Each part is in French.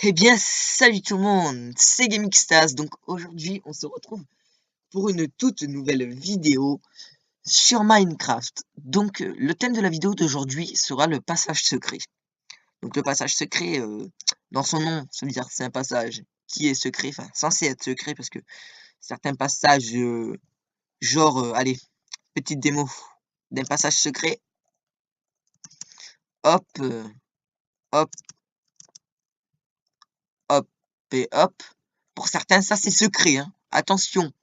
Eh bien, salut tout le monde, c'est GamingStas. Donc aujourd'hui, on se retrouve pour une toute nouvelle vidéo sur Minecraft. Donc le thème de la vidéo d'aujourd'hui sera le passage secret. Donc le passage secret, dans son nom, ça veut dire que c'est un passage qui est secret, enfin censé être secret parce que certains passages, genre, allez, petite démo d'un passage secret. Hop, hop, hop et hop. Pour certains, ça c'est secret, hein. Attention.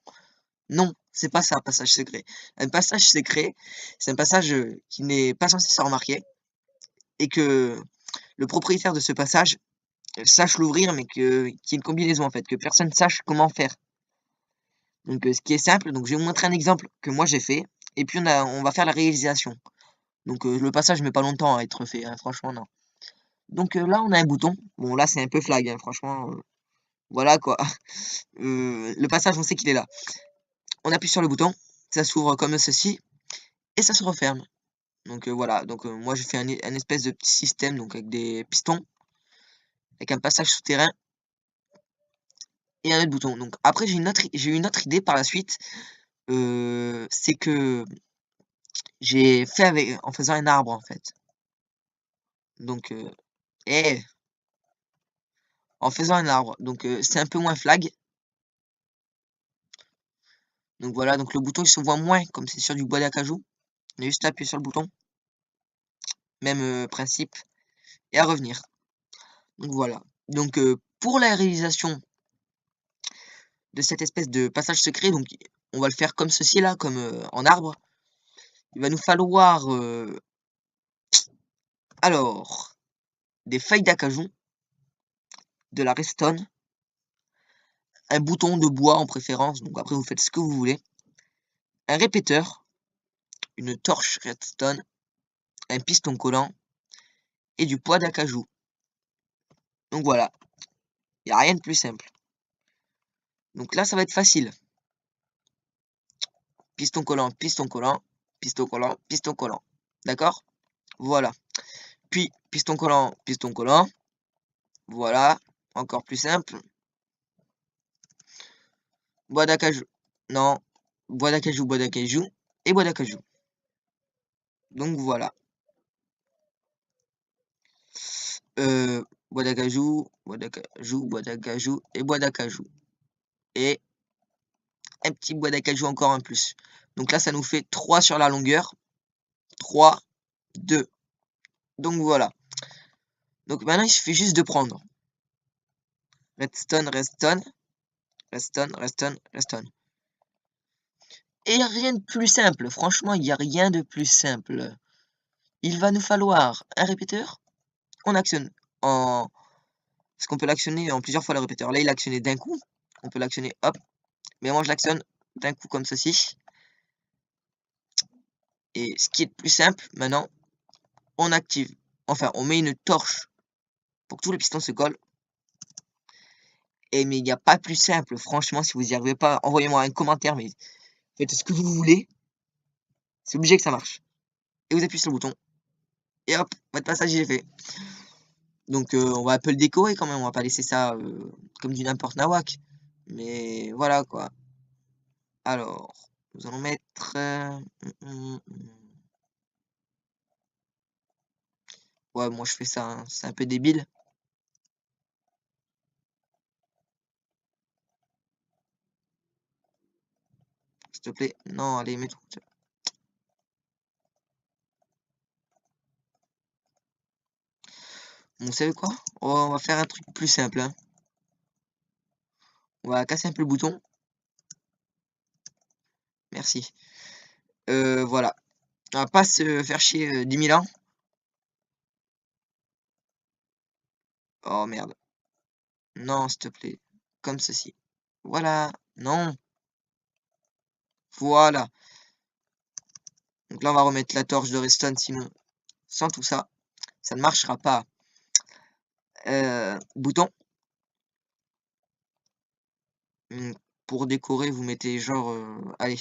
Non, c'est pas ça, un passage secret. Un passage secret, c'est un passage qui n'est pas censé se remarquer et que le propriétaire de ce passage sache l'ouvrir, mais qu'il y ait une combinaison en fait, que personne sache comment faire. Donc, ce qui est simple, donc je vais vous montrer un exemple que moi j'ai fait, et puis on va faire la réalisation. Donc, le passage met pas longtemps à être fait, hein, franchement, non. Donc, là, on a un bouton. Bon, là, c'est un peu flag, hein, franchement. Voilà quoi. Le passage, on sait qu'il est là. On appuie sur le bouton, ça s'ouvre comme ceci, et ça se referme. Donc voilà, donc moi j'ai fait un espèce de petit système donc avec des pistons, avec un passage souterrain et un autre bouton. Donc après j'ai eu une autre idée par la suite, c'est que j'ai fait en faisant un arbre en fait. Donc eh, en faisant un arbre, donc c'est un peu moins flag. Donc voilà, donc le bouton il se voit moins comme c'est sur du bois d'acajou. On a juste à appuyer sur le bouton, même principe, et à revenir. Donc voilà. Donc pour la réalisation de cette espèce de passage secret, donc on va le faire comme ceci là, comme en arbre. Il va nous falloir alors des feuilles d'acajou, de la redstone, un bouton de bois en préférence, donc après vous faites ce que vous voulez, un répéteur, une torche redstone, un piston collant et du poids d'acajou. Donc voilà, il n'y a rien de plus simple. Donc là ça va être facile. Piston collant, piston collant, piston collant, piston collant. D'accord? Voilà. Puis piston collant, piston collant. Voilà, encore plus simple. Bois d'acajou. Non, bois d'acajou et bois d'acajou. Donc voilà. Bois d'acajou, bois d'acajou, bois d'acajou et bois d'acajou. Et un petit bois d'acajou encore en plus. Donc là, ça nous fait 3 sur la longueur. 3, 2. Donc voilà. Donc maintenant, il suffit juste de prendre redstone, redstone, redstone, redstone, redstone. Et rien de plus simple. Franchement, il n'y a rien de plus simple. Il va nous falloir un répéteur. On actionne en... Parce qu'on peut l'actionner en plusieurs fois le répéteur. Là, il est actionné d'un coup. On peut l'actionner, hop. Mais moi, je l'actionne d'un coup comme ceci. Et ce qui est le plus simple, maintenant, on active. Enfin, on met une torche pour que tous les pistons se collent. Et mais il n'y a pas plus simple. Franchement, si vous n'y arrivez pas, envoyez-moi un commentaire. Mais faites ce que vous voulez. C'est obligé que ça marche. Et vous appuyez sur le bouton. Et hop, votre passage il est fait. Donc on va un peu le décorer quand même. On va pas laisser ça comme du n'importe nawak. Mais voilà quoi. Alors, nous allons mettre... Ouais, moi je fais ça, hein. C'est un peu débile. S'il te plaît. Non, allez, mets tout. Bon, vous savez quoi? On va faire un truc plus simple, hein. On va casser un peu le bouton. Merci. Voilà. On va pas se faire chier 10 000 ans. Oh merde. Non, s'il te plaît. Comme ceci. Voilà. Non. Voilà. Donc là, on va remettre la torche de redstone, sinon, sans tout ça, ça ne marchera pas. Bouton. Pour décorer, vous mettez genre, allez,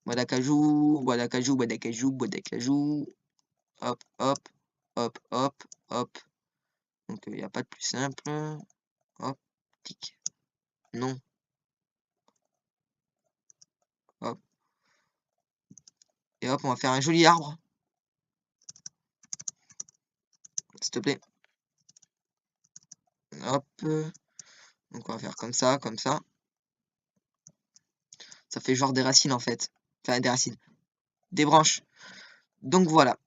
bois d'acajou, bois d'acajou, bois d'acajou, bois d'acajou. Hop, hop, hop, hop, hop. Donc il n'y a pas de plus simple. Hop, tic. Non. Hop. Et hop, on va faire un joli arbre. S'il te plaît. Hop. Donc on va faire comme ça, comme ça. Ça fait genre des racines en fait. Enfin des racines. Des branches. Donc voilà.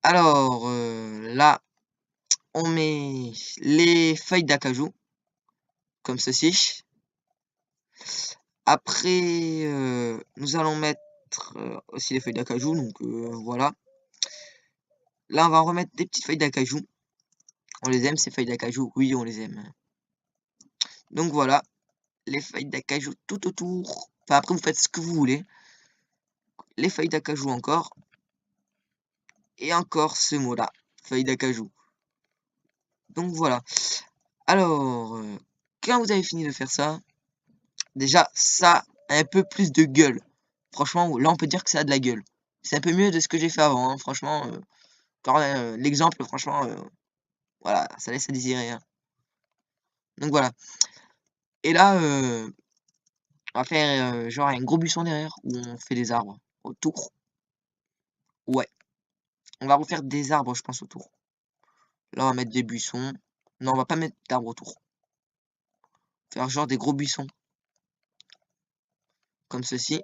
Alors là, on met les feuilles d'acajou. Comme ceci. Après, nous allons mettre aussi les feuilles d'acajou. Donc voilà. Là, on va en remettre des petites feuilles d'acajou. On les aime ces feuilles d'acajou? Oui, on les aime. Donc voilà. Les feuilles d'acajou tout autour. Enfin, après, vous faites ce que vous voulez. Les feuilles d'acajou encore. Et encore ce mot-là. Feuilles d'acajou. Donc voilà. Alors, quand vous avez fini de faire ça, déjà, ça a un peu plus de gueule. Franchement, là, on peut dire que ça a de la gueule. C'est un peu mieux de ce que j'ai fait avant, hein. Franchement, l'exemple, franchement, voilà, ça laisse à désirer, hein. Donc voilà. Et là, on va faire genre un gros buisson derrière où on fait des arbres autour. Ouais. On va refaire des arbres, je pense, autour. Là, on va mettre des buissons. Non, on va pas mettre d'arbres autour. Faire genre des gros buissons. Comme ceci.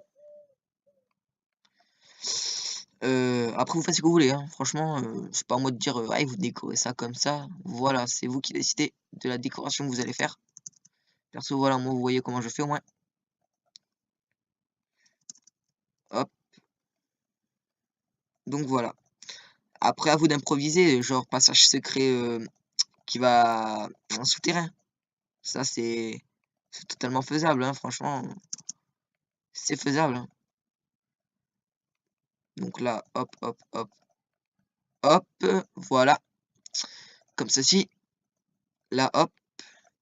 Après, vous faites ce que vous voulez, hein. Franchement, c'est pas à moi de dire, ah, vous décorez ça comme ça. Voilà, c'est vous qui décidez de la décoration que vous allez faire. Perso, voilà, moi, vous voyez comment je fais au moins. Hop. Donc voilà. Après, à vous d'improviser, genre passage secret qui va en souterrain. Ça, c'est totalement faisable, hein, franchement. C'est faisable, hein. Donc là, hop, hop, hop, hop, voilà. Comme ceci. Là, hop,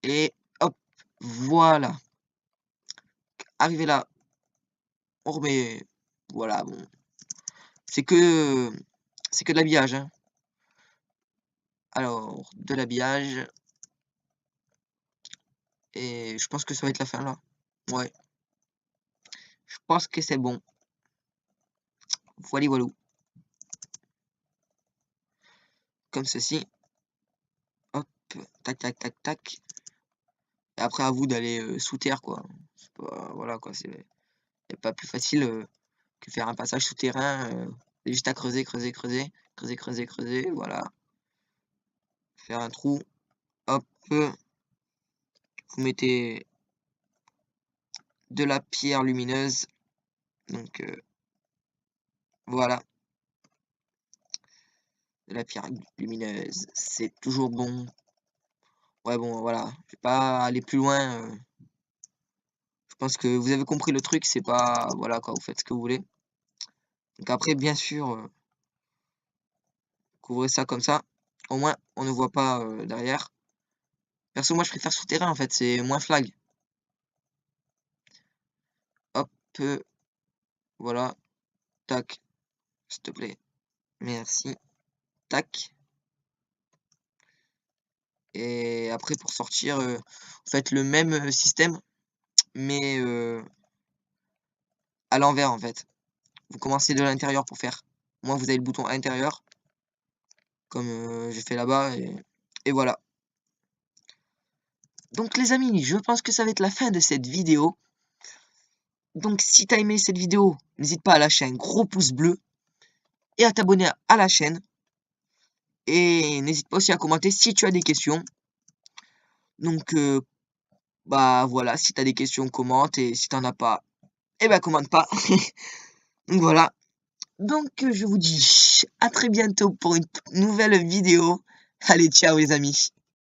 et hop, voilà. Arrivé là, on remet, voilà, bon. C'est que de l'habillage, hein. Alors, de l'habillage. Et je pense que ça va être la fin là. Ouais. Je pense que c'est bon. Voilà, voilà. Comme ceci. Hop, tac, tac, tac, tac. Et après, à vous d'aller sous terre, quoi. Voilà, quoi. C'est pas plus facile que faire un passage souterrain. C'est juste à creuser, creuser, creuser. Creuser, creuser, creuser. Voilà. Faire un trou. Hop. Vous mettez de la pierre lumineuse. Donc, voilà. De la pierre lumineuse. C'est toujours bon. Ouais, bon, voilà. Je vais pas aller plus loin. Je pense que vous avez compris le truc. C'est pas... Voilà, quoi. Vous faites ce que vous voulez. Donc après, bien sûr, couvrez ça comme ça. Au moins, on ne voit pas derrière. Perso, moi, je préfère souterrain, en fait. C'est moins flag. Hop. Voilà. Tac. S'il te plaît. Merci. Tac. Et après, pour sortir, vous faites le même système, mais à l'envers, en fait. Vous commencez de l'intérieur pour faire. Moi, vous avez le bouton intérieur, comme j'ai fait là-bas, et voilà. Donc les amis, je pense que ça va être la fin de cette vidéo. Donc si t'as aimé cette vidéo, n'hésite pas à lâcher un gros pouce bleu et à t'abonner à la chaîne. Et n'hésite pas aussi à commenter si tu as des questions. Donc bah voilà, si t'as des questions, commente, et si t'en as pas, eh ben commente pas. Donc voilà. Donc je vous dis à très bientôt pour une nouvelle vidéo. Allez, ciao les amis.